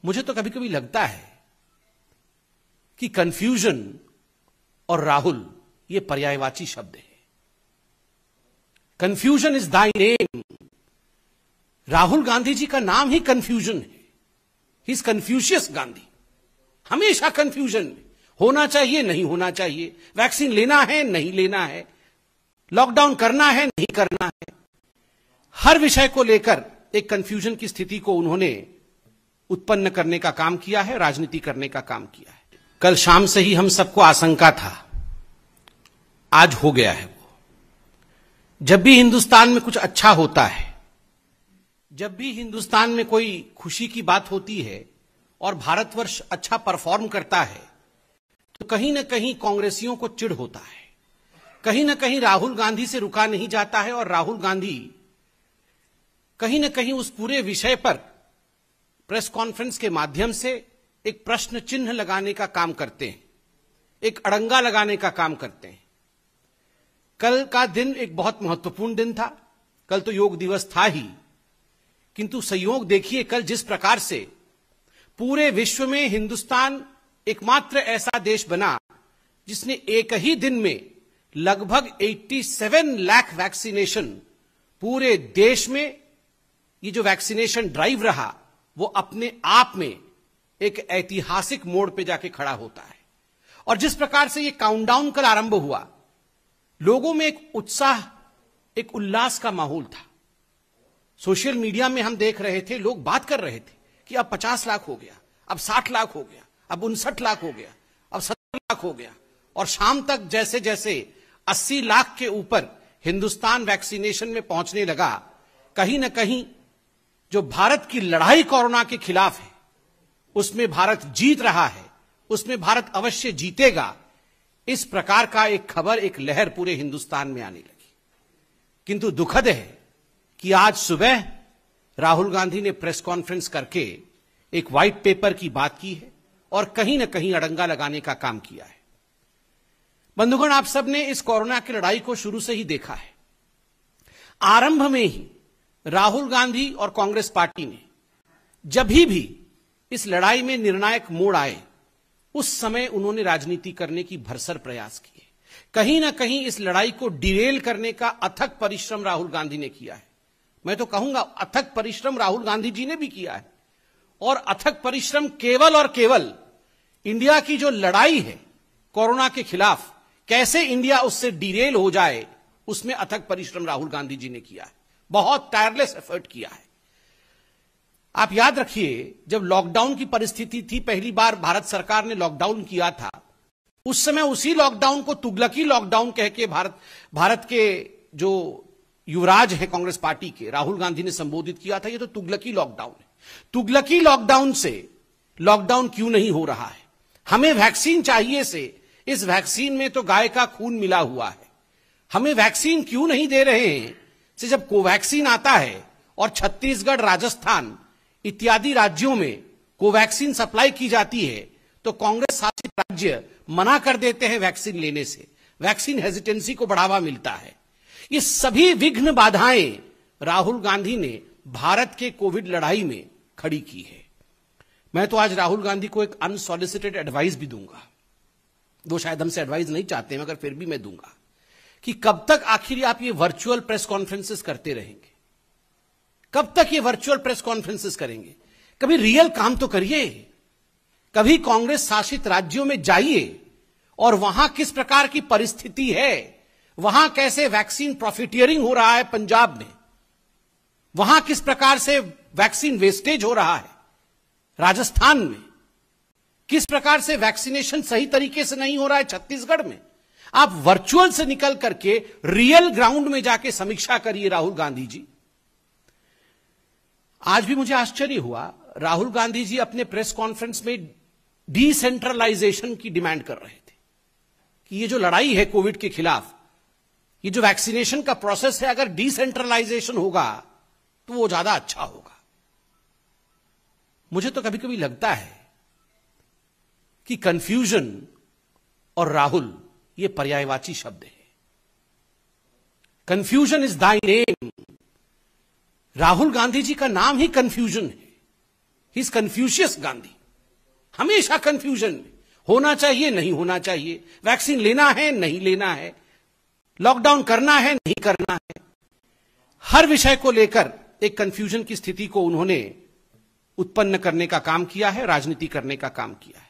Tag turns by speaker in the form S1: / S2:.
S1: मुझे तो कभी कभी लगता है कि कंफ्यूजन और राहुल ये पर्यायवाची शब्द है। Confusion is thy name. Rahul Gandhi ji का नाम ही कंफ्यूजन है। He is Confucius Gandhi. हमेशा कंफ्यूजन में होना चाहिए, नहीं होना चाहिए, वैक्सीन लेना है, नहीं लेना है, लॉकडाउन करना है, नहीं करना है। हर विषय को लेकर एक कंफ्यूजन की स्थिति को उन्होंने उत्पन्न करने का काम किया है, राजनीति करने का काम किया है। कल शाम से ही हम सबको आशंका था, आज हो गया है वो। जब भी हिंदुस्तान में कुछ अच्छा होता है, जब भी हिंदुस्तान में कोई खुशी की बात होती है और भारतवर्ष अच्छा परफॉर्म करता है, तो कहीं ना कहीं कांग्रेसियों को चिढ़ होता है। कहीं ना कहीं राहुल गांधी से रुका नहीं जाता है और राहुल गांधी कहीं ना कहीं उस पूरे विषय पर प्रेस कॉन्फ्रेंस के माध्यम से एक प्रश्न चिन्ह लगाने का काम करते हैं, एक अड़ंगा लगाने का काम करते हैं। कल का दिन एक बहुत महत्वपूर्ण दिन था। कल तो योग दिवस था ही, किंतु संयोग देखिए कल जिस प्रकार से पूरे विश्व में हिंदुस्तान एकमात्र ऐसा देश बना जिसने एक ही दिन में लगभग 87 लाख वैक्सीनेशन, पूरे देश में ये जो वैक्सीनेशन ड्राइव रहा वो अपने आप में एक ऐतिहासिक मोड़ पे जाके खड़ा होता है। और जिस प्रकार से ये काउंटडाउन कल आरंभ हुआ, लोगों में एक उत्साह, एक उल्लास का माहौल था। सोशल मीडिया में हम देख रहे थे, लोग बात कर रहे थे कि अब 50 लाख हो गया, अब 60 लाख हो गया, अब 59 लाख हो गया, अब 70 लाख हो गया। और शाम तक जैसे जैसे 80 लाख के ऊपर हिंदुस्तान वैक्सीनेशन में पहुंचने लगा, कहीं ना कहीं जो भारत की लड़ाई कोरोना के खिलाफ है उसमें भारत जीत रहा है, उसमें भारत अवश्य जीतेगा, इस प्रकार का एक खबर, एक लहर पूरे हिंदुस्तान में आने लगी। किंतु दुखद है कि आज सुबह राहुल गांधी ने प्रेस कॉन्फ्रेंस करके एक व्हाइट पेपर की बात की है और कहीं ना कहीं अड़ंगा लगाने का काम किया है। बंधुगण, आप सबने इस कोरोना की लड़ाई को शुरू से ही देखा है। आरंभ में ही राहुल गांधी और कांग्रेस पार्टी ने जब भी इस लड़ाई में निर्णायक मोड़ आए, उस समय उन्होंने राजनीति करने की भरसर प्रयास किए। कहीं ना कहीं इस लड़ाई को डिरेल करने का अथक परिश्रम राहुल गांधी ने किया है। मैं तो कहूंगा अथक परिश्रम राहुल गांधी जी ने भी किया है। और अथक परिश्रम केवल और केवल इंडिया की जो लड़ाई है कोरोना के खिलाफ, कैसे इंडिया उससे डिरेल हो जाए, उसमें अथक परिश्रम राहुल गांधी जी ने किया है। बहुत टायरलेस एफर्ट किया है। आप याद रखिए, जब लॉकडाउन की परिस्थिति थी, पहली बार भारत सरकार ने लॉकडाउन किया था, उस समय उसी लॉकडाउन को तुगलकी लॉकडाउन कह के भारत के जो युवराज हैं कांग्रेस पार्टी के, राहुल गांधी ने संबोधित किया था, ये तो तुगलकी लॉकडाउन है। तुगलकी लॉकडाउन से लॉकडाउन क्यों नहीं हो रहा है? हमें वैक्सीन चाहिए से इस वैक्सीन में तो गाय का खून मिला हुआ है। हमें वैक्सीन क्यों नहीं दे रहे हैं से जब कोवैक्सीन आता है और छत्तीसगढ़, राजस्थान इत्यादि राज्यों में कोवैक्सीन सप्लाई की जाती है, तो कांग्रेस शासित राज्य मना कर देते हैं वैक्सीन लेने से। वैक्सीन हेजिटेंसी को बढ़ावा मिलता है। ये सभी विघ्न बाधाएं राहुल गांधी ने भारत के कोविड लड़ाई में खड़ी की है। मैं तो आज राहुल गांधी को एक अनसॉलिसिटेड एडवाइस भी दूंगा। वो शायद हमसे एडवाइस नहीं चाहते हैं, मगर फिर भी मैं दूंगा कि कब तक आखिर आप ये वर्चुअल प्रेस कॉन्फ्रेंसेस करते रहेंगे? कब तक ये वर्चुअल प्रेस कॉन्फ्रेंसेस करेंगे? कभी रियल काम तो करिए। कभी कांग्रेस शासित राज्यों में जाइए और वहां किस प्रकार की परिस्थिति है, वहां कैसे वैक्सीन प्रॉफिटियरिंग हो रहा है पंजाब में, वहां किस प्रकार से वैक्सीन वेस्टेज हो रहा है राजस्थान में, किस प्रकार से वैक्सीनेशन सही तरीके से नहीं हो रहा है छत्तीसगढ़ में। आप वर्चुअल से निकल करके रियल ग्राउंड में जाके समीक्षा करिए राहुल गांधी जी। आज भी मुझे आश्चर्य हुआ, राहुल गांधी जी अपने प्रेस कॉन्फ्रेंस में डिसेंट्रलाइजेशन की डिमांड कर रहे थे कि ये जो लड़ाई है कोविड के खिलाफ, ये जो वैक्सीनेशन का प्रोसेस है, अगर डिसेंट्रलाइजेशन होगा तो वो ज्यादा अच्छा होगा। मुझे तो कभी कभी लगता है कि कंफ्यूजन और राहुल ये पर्यायवाची शब्द है। Confusion is thy name. Rahul Gandhi ji का नाम ही कंफ्यूजन है। He is Confucius Gandhi. हमेशा कंफ्यूजन में, होना चाहिए नहीं होना चाहिए, वैक्सीन लेना है नहीं लेना है, लॉकडाउन करना है नहीं करना है, हर विषय को लेकर एक कंफ्यूजन की स्थिति को उन्होंने उत्पन्न करने का काम किया है, राजनीति करने का काम किया है।